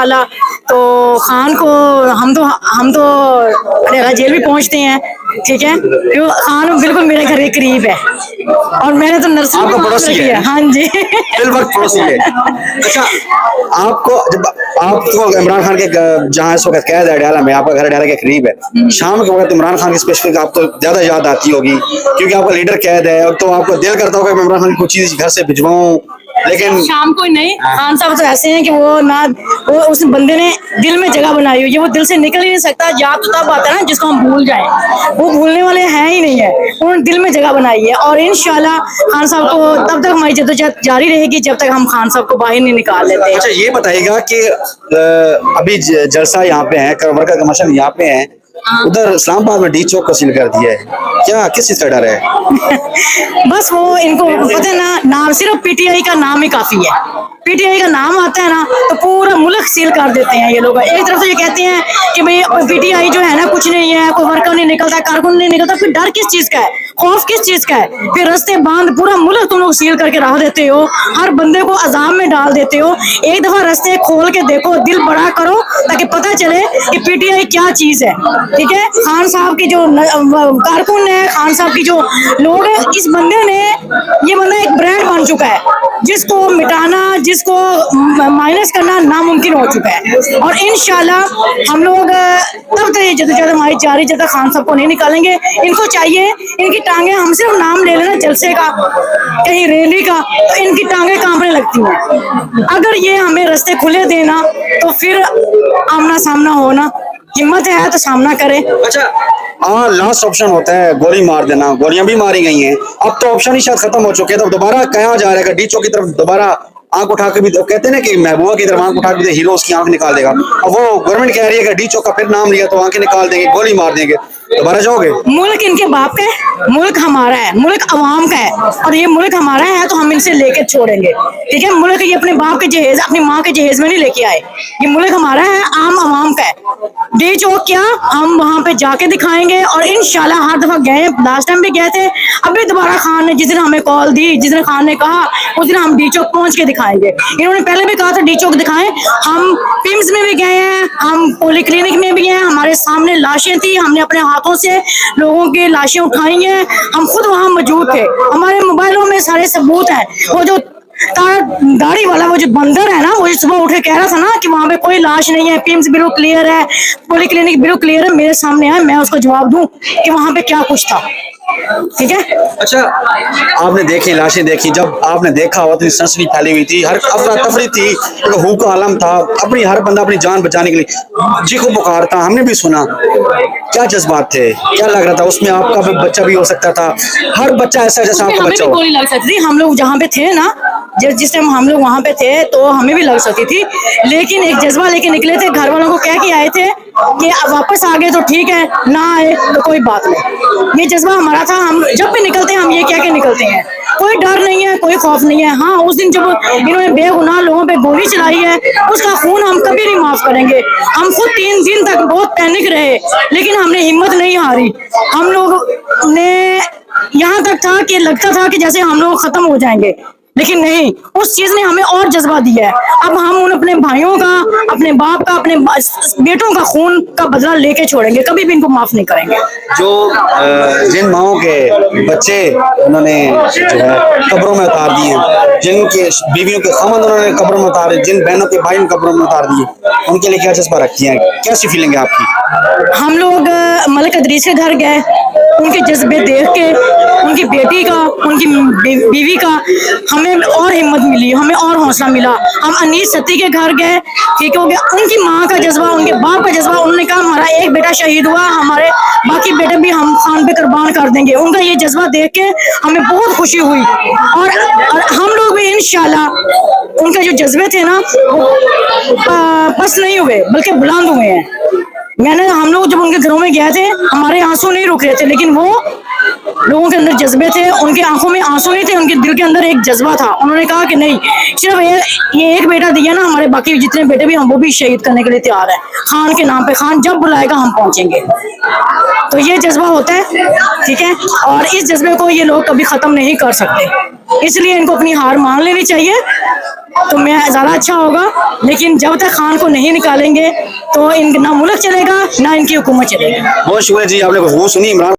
वाला तो खान को हम तो जेल भी पहुंचते हैं, ठीक है, क्यों खान बिल्कुल मेरे घर के करीब है और मैंने तो नर्सरी आपका पड़ोसी है? हाँ जी दिल वक्त पड़ोसी है। अच्छा, आपको इमरान खान के जहाँ इस वक्त कैद है अडयाला में, आपका घर अडयाला के करीब है, शाम के वक्त इमरान खान की स्पेसिफिक आपको ज्यादा याद आती होगी क्योंकि आपका लीडर कैद है, और तो आपको दिल करता होगा इमरान खान की कुछ चीज घर से भिजवाऊं, लेकिन शाम को नहीं। खान साहब तो ऐसे हैं कि वो उस बंदे ने दिल में जगह बनाई हुई है, वो दिल से निकल ही नहीं सकता। याद तो तब आता है ना जिसको हम भूल जाए, वो भूलने वाले हैं ही नहीं है, उन्होंने दिल में जगह बनाई है। और इंशाल्लाह खान साहब को तब तक हमारी जद्दोजहद जारी रहेगी जब तक हम खान साहब को बाहर नहीं निकाल लेते। अच्छा ये बताइएगा कि अभी जलसा यहाँ पे है, वर्कर कमीशन यहाँ पे है, उधर इस्लामाबाद में डी चौक को सील कर दिया है, क्या किस चीज का डर है? बस वो इनको पता है ना, नाम सिर्फ पीटीआई का नाम ही काफी है। पीटीआई का नाम आता है ना तो पूरा मुल्क सील कर देते हैं ये लोग। एक तरफ से ये कहते हैं कि भाई पीटीआई जो है ना कुछ नहीं है, कोई वर्कर नहीं निकलता, कारकुन नहीं निकलता, फिर डर किस चीज का है, खौफ किस चीज का है? फिर रास्ते बांध पूरा मुल्क तुम लोग सील करके रख देते हो, हर बंदे को अजाब में डाल देते हो। एक दफा रास्ते खोल के देखो, दिल बड़ा करो ताकि पता चले कि पीटीआई क्या चीज है, ठीक है। खान साहब की जो कारकुन है, खान साहब की जो लोग है, इस बंदे ने, ये बंदा एक ब्रांड बन चुका है जिसको मिटाना, जिसको माइनस करना नामुमकिन हो चुका है। और इंशाल्लाह हम लोग तब तक ये जद्दोजहद हमारी जारी जब तक खान साहब को नहीं निकालेंगे। इनको चाहिए, इनकी टांगे, हम सिर्फ नाम ले लेना जलसे का, कहीं रैली का, तो इनकी टांगे कांपने लगती हैं। अगर ये हमें रास्ते खुले देना तो फिर आमना सामना होना, हिम्मत है तो सामना करें। अच्छा, हाँ, लास्ट ऑप्शन होता है गोली मार देना, गोलियां भी मारी गई हैं, अब तो ऑप्शन ही शायद खत्म हो चुके हैं, तो दोबारा कहा जा रहा है डी चौक की तरफ दोबारा आंख उठा के भी, तो कहते हैं ना कि महबूबा की तरफ आंख उठा के हीरो उसकी आंख निकाल देगा। अब वो गवर्नमेंट कह रही है कि डी चौक का फिर नाम लिया तो आंखें निकाल देंगे, गोली मार देंगे, दोबारा जाओगे? मुल्क इनके बाप का है, मुल्क हमारा है, मुल्क अवाम का है, और ये मुल्क हमारा है तो हम इनसे लेके छोड़ेंगे, ठीक है। मुल्क ये अपने बाप के जहेज, अपनी माँ के जहेज में नहीं लेके आए, ये मुल्क हमारा है, आम अवाम का है। डी चौक क्या, हम वहाँ पे जाके दिखाएंगे। और इंशाल्लाह हर दफा गए, लास्ट टाइम भी गए थे, अभी दोबारा खान ने जिस दिन हमें कॉल दी, जिस दिन खान ने कहा उस दिन हम डी चौक पहुंच के दिखाएंगे। इन्होंने पहले भी कहा था डी चौक दिखाएं, हम पिम्स में भी गए हैं, हम पोली क्लिनिक में भी हैं, हमारे सामने लाशें थी, हमने अपने हाथों से लोगों की लाशें उठाई हैं, हम खुद वहां मौजूद थे, हमारे मोबाइलों में सारे सबूत हैं। वो जो दाढ़ी वाला वो जो बंदर है ना, वो जो सुबह उठे कह रहा था ना कि वहां पे कोई लाश नहीं है, पिम्स बिल्कुल क्लियर है, पोली क्लिनिक बिल्कुल क्लियर है, मेरे सामने है, मैं उसको जवाब दूं कि वहां पे क्या कुछ था, ठीक है। अच्छा, आपने देखी लाशें देखी, जब आपने देखा हुआ तो सनसनी फैली हुई थी, हर अफरा तफरी थी, हू का आलम था, अपनी हर बंदा अपनी जान बचाने के लिए चीखो पुकार था, हमने भी सुना, क्या जज्बात थे, क्या लग रहा था? उसमें आपका भी बच्चा भी हो सकता था, हर बच्चा ऐसा जैसा आपका बच्चा हो। गोली लग सकती थी, हम लोग जहाँ पे थे ना, जिस टाइम हम लोग वहाँ पे थे तो हमें भी लग सकती थी, लेकिन एक जज्बा लेके निकले थे, घर वालों को कह के आए थे कि वापस आ गए तो ठीक है, ना आए तो कोई बात नहीं। ये जज्बा हमारा था, हम जब भी निकलते हैं हम ये कह के निकलते हैं, कोई डर नहीं है, कोई खौफ नहीं है। हाँ, उस दिन जब इन्होंने बेगुनाह लोगों पे गोली चलाई है, उसका खून हम कभी नहीं माफ करेंगे। हम खुद 3 दिन तक बहुत पैनिक रहे, लेकिन हमने हिम्मत नहीं हारी। हम लोग ने यहाँ तक था कि लगता था कि जैसे हम लोग खत्म हो जाएंगे, लेकिन नहीं, उस चीज ने हमें और जज्बा दिया है। अब हम उन अपने भाइयों का, अपने बाप का, अपने बेटों का खून का बदला लेके छोड़ेंगे, कभी भी इनको माफ नहीं करेंगे। जो जिन माओं के बच्चे उन्होंने जो है कब्रों में उतार दिए, जिनके बीवियों के खमद उन्होंने कब्रों में उतारे, जिन बहनों के भाई कब्रों में उतार दिए, उनके लिए क्या जज्बा रखती हैं, कैसी फीलिंग है आपकी? हम लोग मलिक अदरीस के घर गए, उनके जज्बे देख के, उनकी बेटी का, उनकी बीवी का हमें और हिम्मत मिली, हमें और हौसला मिला। हम अनीस सत्ती के घर गए, ठीक हो गया, उनकी माँ का जज्बा, उनके बाप का जज्बा, उन्होंने कहा हमारा एक बेटा शहीद हुआ, हमारे बाकी बेटे भी हम खान पे कुर्बान कर देंगे। उनका ये जज्बा देख के हमें बहुत खुशी हुई, और हम लोग भी इंशाल्लाह उनका जो जज्बे थे ना बस नहीं हुए बल्कि बुलंद हुए हैं। हम लोग जब उनके घरों में गए थे, हमारे आंसू नहीं रुक रहे थे, लेकिन वो लोगों के अंदर जज्बे थे, उनकी आंखों में आंसू नहीं थे, उनके दिल के अंदर एक जज्बा था। उन्होंने कहा कि नहीं, सिर्फ ये एक बेटा दिया ना, हमारे बाकी जितने बेटे भी हम वो भी शहीद करने के लिए तैयार है, खान के नाम पे। खान जब बुलाएगा हम पहुंचेंगे। तो ये जज्बा होता है, ठीक है। और इस जज्बे को ये लोग कभी खत्म नहीं कर सकते, इसलिए इनको अपनी हार मान लेनी चाहिए, तो मैं ज़्यादा अच्छा होगा। लेकिन जब तक खान को नहीं निकालेंगे तो ना मुल्क चलेगा, ना इनकी हुकूमत चलेगी। बहुत शुक्रिया जी, आपने खूब सुनी इमरान